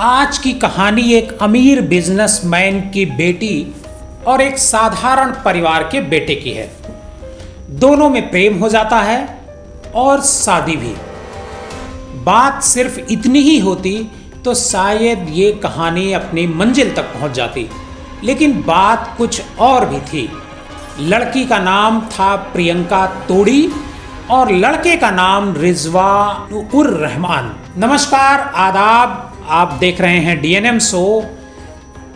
आज की कहानी एक अमीर बिजनेसमैन की बेटी और एक साधारण परिवार के बेटे की है। दोनों में प्रेम हो जाता है और शादी भी। बात सिर्फ इतनी ही होती तो शायद ये कहानी अपनी मंजिल तक पहुंच जाती, लेकिन बात कुछ और भी थी। लड़की का नाम था प्रियंका तोड़ी और लड़के का नाम रिजवान उर रहमान। नमस्कार, आदाब। आप देख रहे हैं डीएनएम शो।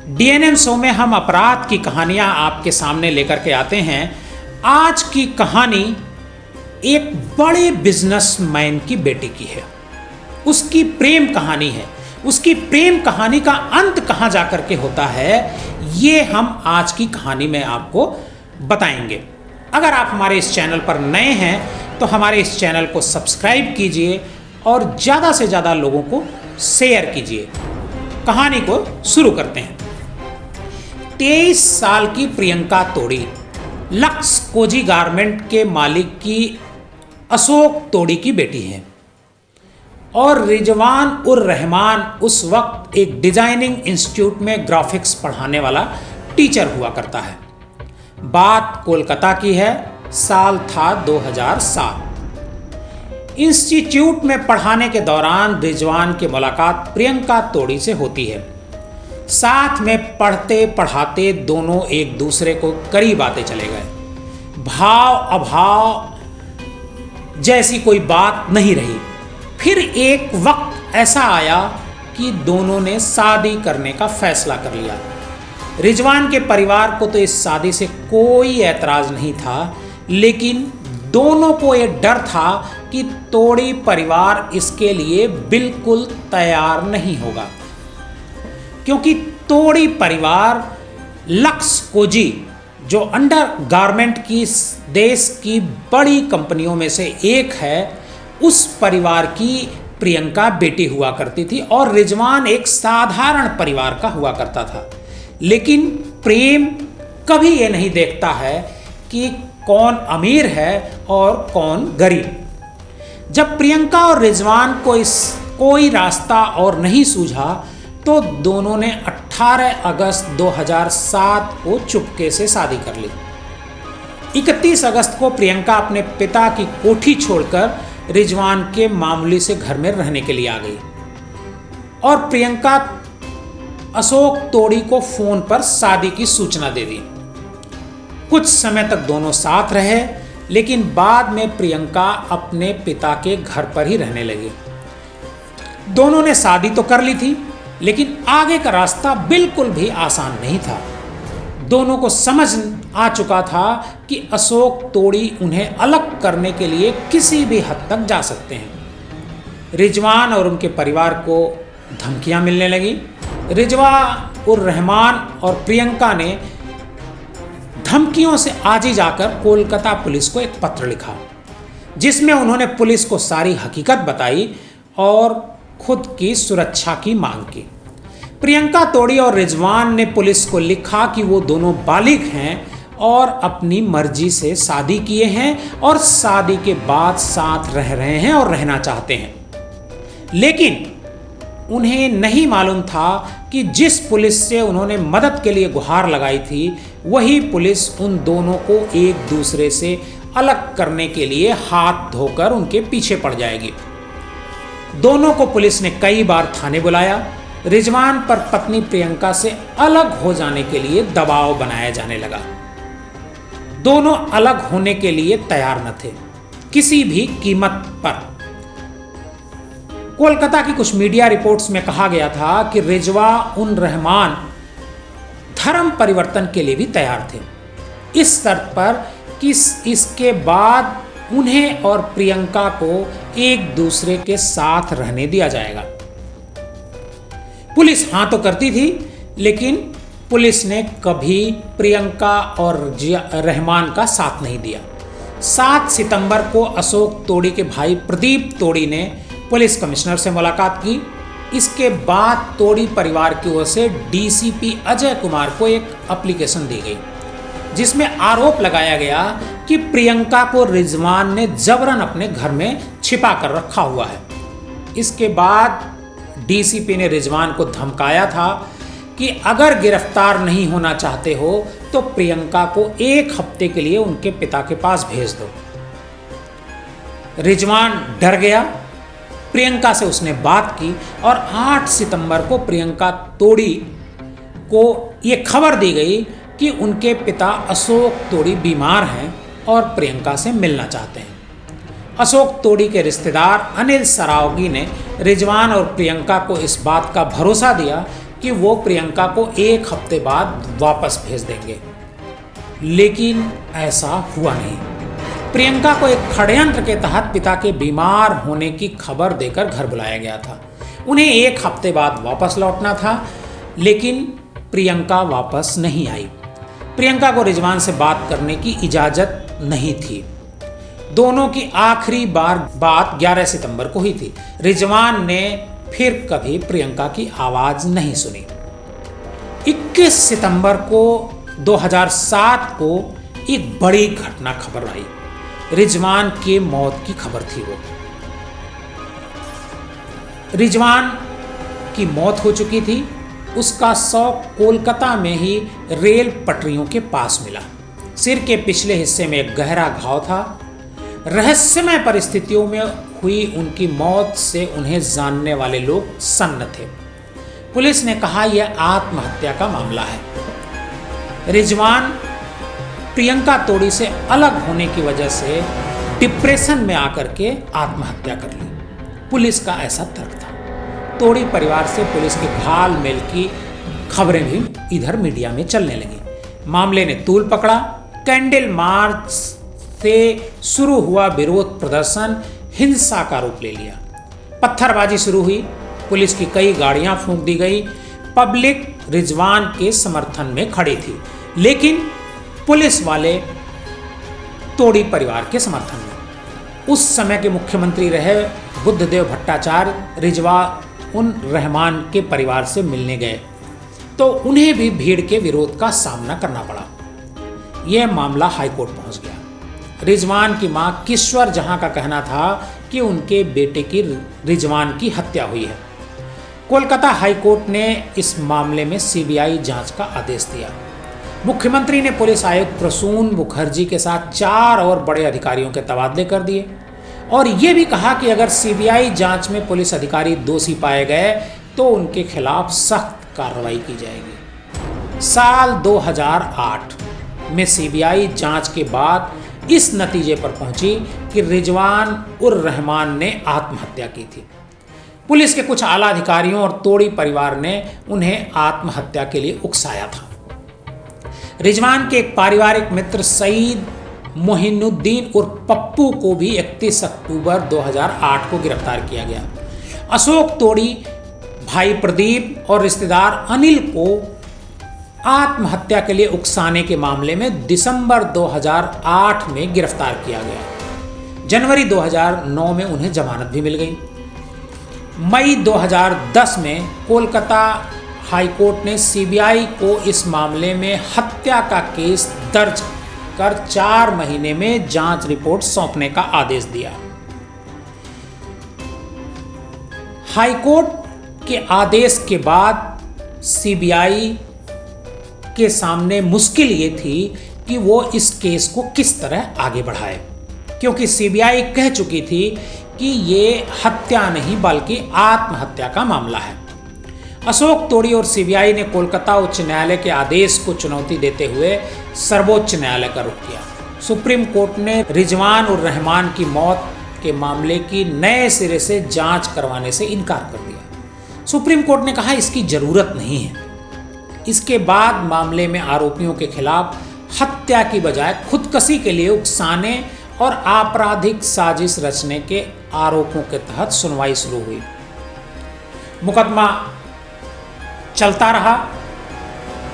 डीएनएम शो में हम अपराध की कहानियां आपके सामने लेकर के आते हैं। आज की कहानी एक बड़े बिजनेसमैन की बेटी की है। उसकी प्रेम कहानी है। उसकी प्रेम कहानी का अंत कहां जाकर के होता है, ये हम आज की कहानी में आपको बताएंगे। अगर आप हमारे इस चैनल पर नए हैं तो हमारे इस चैनल को सब्सक्राइब कीजिए और ज़्यादा से ज़्यादा लोगों को शेयर कीजिए। कहानी को शुरू करते हैं। 23 साल की प्रियंका तोड़ी लक्स कोजी गारमेंट के मालिक की अशोक तोड़ी की बेटी है और रिजवान उर रहमान उस वक्त एक डिजाइनिंग इंस्टीट्यूट में ग्राफिक्स पढ़ाने वाला टीचर हुआ करता है। बात कोलकाता की है। साल था 2007। इंस्टीट्यूट में पढ़ाने के दौरान रिजवान की मुलाकात प्रियंका तोड़ी से होती है। साथ में पढ़ते पढ़ाते दोनों एक दूसरे को करीब आते चले गए। भाव अभाव जैसी कोई बात नहीं रही। फिर एक वक्त ऐसा आया कि दोनों ने शादी करने का फैसला कर लिया। रिजवान के परिवार को तो इस शादी से कोई ऐतराज नहीं था, लेकिन दोनों को यह डर था कि तोड़ी परिवार इसके लिए बिल्कुल तैयार नहीं होगा, क्योंकि तोड़ी परिवार लक्स कोजी, जो अंडर गारमेंट की देश की बड़ी कंपनियों में से एक है, उस परिवार की प्रियंका बेटी हुआ करती थी और रिजवान एक साधारण परिवार का हुआ करता था। लेकिन प्रेम कभी ये नहीं देखता है कि कौन अमीर है और कौन गरीब। जब प्रियंका और रिजवान को कोई रास्ता और नहीं सूझा तो दोनों ने 18 अगस्त 2007 को चुपके से शादी कर ली। 31 अगस्त को प्रियंका अपने पिता की कोठी छोड़कर रिजवान के मामूली से घर में रहने के लिए आ गई और प्रियंका अशोक तोड़ी को फोन पर शादी की सूचना दे दी। कुछ समय तक दोनों साथ रहे, लेकिन बाद में प्रियंका अपने पिता के घर पर ही रहने लगी। दोनों ने शादी तो कर ली थी, लेकिन आगे का रास्ता बिल्कुल भी आसान नहीं था। दोनों को समझ आ चुका था कि अशोक तोड़ी उन्हें अलग करने के लिए किसी भी हद तक जा सकते हैं। रिजवान और उनके परिवार को धमकियां मिलने लगी। रिजवान उर रहमान और प्रियंका ने धमकियों से आज ही जाकर कोलकाता पुलिस को एक पत्र लिखा, जिसमें उन्होंने पुलिस को सारी हकीकत बताई और खुद की सुरक्षा की मांग की। प्रियंका तोड़ी और रिजवान ने पुलिस को लिखा कि वो दोनों बालिग हैं और अपनी मर्जी से शादी किए हैं और शादी के बाद साथ रह रहे हैं और रहना चाहते हैं। लेकिन उन्हें नहीं मालूम था कि जिस पुलिस से उन्होंने मदद के लिए गुहार लगाई थी, वही पुलिस उन दोनों को एक दूसरे से अलग करने के लिए हाथ धोकर उनके पीछे पड़ जाएगी। दोनों को पुलिस ने कई बार थाने बुलाया। रिजवान पर पत्नी प्रियंका से अलग हो जाने के लिए दबाव बनाया जाने लगा। दोनों अलग होने के लिए तैयार न थे, किसी भी कीमत पर। कोलकाता की कुछ मीडिया रिपोर्ट्स में कहा गया था कि रिजवान उर रहमान धर्म परिवर्तन के लिए भी तैयार थे, इस शर्त पर कि इसके बाद उन्हें और प्रियंका को एक दूसरे के साथ रहने दिया जाएगा। पुलिस हाँ तो करती थी, लेकिन पुलिस ने कभी प्रियंका और रहमान का साथ नहीं दिया। 7 सितंबर को अशोक तोड़ी के भाई प्रदीप तोड़ी ने पुलिस कमिश्नर से मुलाकात की। इसके बाद तोड़ी परिवार की ओर से डीसीपी अजय कुमार को एक एप्लीकेशन दी गई, जिसमें आरोप लगाया गया कि प्रियंका को रिजवान ने जबरन अपने घर में छिपा कर रखा हुआ है। इसके बाद डीसीपी ने रिजवान को धमकाया था कि अगर गिरफ्तार नहीं होना चाहते हो तो प्रियंका को 1 हफ्ते के लिए उनके पिता के पास भेज दो। रिजवान डर गया। प्रियंका से उसने बात की और 8 सितंबर को प्रियंका तोड़ी को ये खबर दी गई कि उनके पिता अशोक तोड़ी बीमार हैं और प्रियंका से मिलना चाहते हैं। अशोक तोड़ी के रिश्तेदार अनिल सरावगी ने रिजवान और प्रियंका को इस बात का भरोसा दिया कि वो प्रियंका को 1 हफ्ते बाद वापस भेज देंगे, लेकिन ऐसा हुआ नहीं। प्रियंका को एक षड्यंत्र के तहत पिता के बीमार होने की खबर देकर घर बुलाया गया था। उन्हें 1 हफ्ते बाद वापस लौटना था, लेकिन प्रियंका वापस नहीं आई। प्रियंका को रिजवान से बात करने की इजाज़त नहीं थी। दोनों की आखिरी बार बात 11 सितंबर को हुई थी। रिजवान ने फिर कभी प्रियंका की आवाज़ नहीं सुनी। 21 सितंबर को 2007 को एक बड़ी घटना खबर आई। रिजवान की मौत की खबर थी वो। रिजवान की मौत हो चुकी थी। उसका शव कोलकाता में ही रेल पटरियों के पास मिला। सिर के पिछले हिस्से में एक गहरा घाव था। रहस्यमय परिस्थितियों में हुई उनकी मौत से उन्हें जानने वाले लोग सन्न थे। पुलिस ने कहा यह आत्महत्या का मामला है। रिजवान प्रियंका तोड़ी से अलग होने की वजह से डिप्रेशन में आकर के आत्महत्या कर ली। पुलिस का ऐसा तर्क था। तोड़ी परिवार से पुलिस के घालमेल की खबरें भी इधर मीडिया में चलने लगी। मामले ने तूल पकड़ा। कैंडल मार्च से शुरू हुआ विरोध प्रदर्शन हिंसा का रूप ले लिया। पत्थरबाजी शुरू हुई। पुलिस की कई गाड़ियां फूंक दी गई। पब्लिक रिजवान के समर्थन में खड़ी थी, लेकिन पुलिस वाले तोड़ी परिवार के समर्थन में। उस समय के मुख्यमंत्री रहे बुद्धदेव भट्टाचार्य रिजवान रहमान के परिवार से मिलने गए, तो उन्हें भी भीड़ के विरोध का सामना करना पड़ा। यह मामला हाईकोर्ट पहुंच गया। रिजवान की मां किश्वर जहां का कहना था कि उनके बेटे की रिजवान की हत्या हुई है। कोलकाता हाईकोर्ट ने इस मामले में सीबीआई जांच का आदेश दिया। मुख्यमंत्री ने पुलिस आयुक्त प्रसून मुखर्जी के साथ 4 और बड़े अधिकारियों के तबादले कर दिए और ये भी कहा कि अगर सीबीआई जांच में पुलिस अधिकारी दोषी पाए गए तो उनके खिलाफ सख्त कार्रवाई की जाएगी। साल 2008 में सीबीआई जांच के बाद इस नतीजे पर पहुंची कि रिजवान उर रहमान ने आत्महत्या की थी। पुलिस के कुछ आला अधिकारियों और तोड़ी परिवार ने उन्हें आत्महत्या के लिए उकसाया था। रिजवान के एक पारिवारिक मित्र सईद मोहिनुद्दीन उर्फ पप्पू को भी 31 अक्टूबर 2008 को गिरफ्तार किया गया। अशोक तोड़ी, भाई प्रदीप और रिश्तेदार अनिल को आत्महत्या के लिए उकसाने के मामले में दिसंबर 2008 में गिरफ्तार किया गया। जनवरी 2009 में उन्हें जमानत भी मिल गई। मई 2010 में कोलकाता हाईकोर्ट ने सीबीआई को इस मामले में हत्या का केस दर्ज कर 4 महीने में जांच रिपोर्ट सौंपने का आदेश दिया। हाईकोर्ट के आदेश के बाद सीबीआई के सामने मुश्किल ये थी कि वो इस केस को किस तरह आगे बढ़ाए, क्योंकि सीबीआई कह चुकी थी कि ये हत्या नहीं बल्कि आत्महत्या का मामला है। अशोक तोड़ी और सीबीआई ने कोलकाता उच्च न्यायालय के आदेश को चुनौती देते हुए सर्वोच्च न्यायालय का रुख किया। सुप्रीम कोर्ट ने रिजवान उर रहमान की मौत के मामले की नए सिरे से जांच करवाने से इनकार कर दिया। सुप्रीम कोर्ट ने कहा इसकी जरूरत नहीं है। इसके बाद मामले में आरोपियों के खिलाफ हत्या की बजाय खुदकशी के लिए उकसाने और आपराधिक साजिश रचने के आरोपों के तहत सुनवाई शुरू हुई। मुकदमा चलता रहा।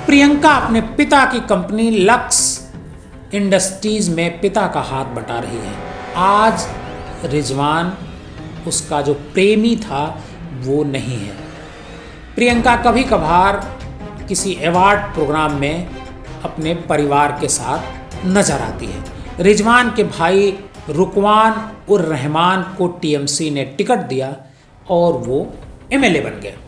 प्रियंका अपने पिता की कंपनी लक्स इंडस्ट्रीज में पिता का हाथ बटा रही है। आज रिजवान उसका जो प्रेमी था वो नहीं है। प्रियंका कभी कभार किसी अवार्ड प्रोग्राम में अपने परिवार के साथ नजर आती है। रिजवान के भाई रुकवान उर रहमान को टीएमसी ने टिकट दिया और वो एमएलए बन गया।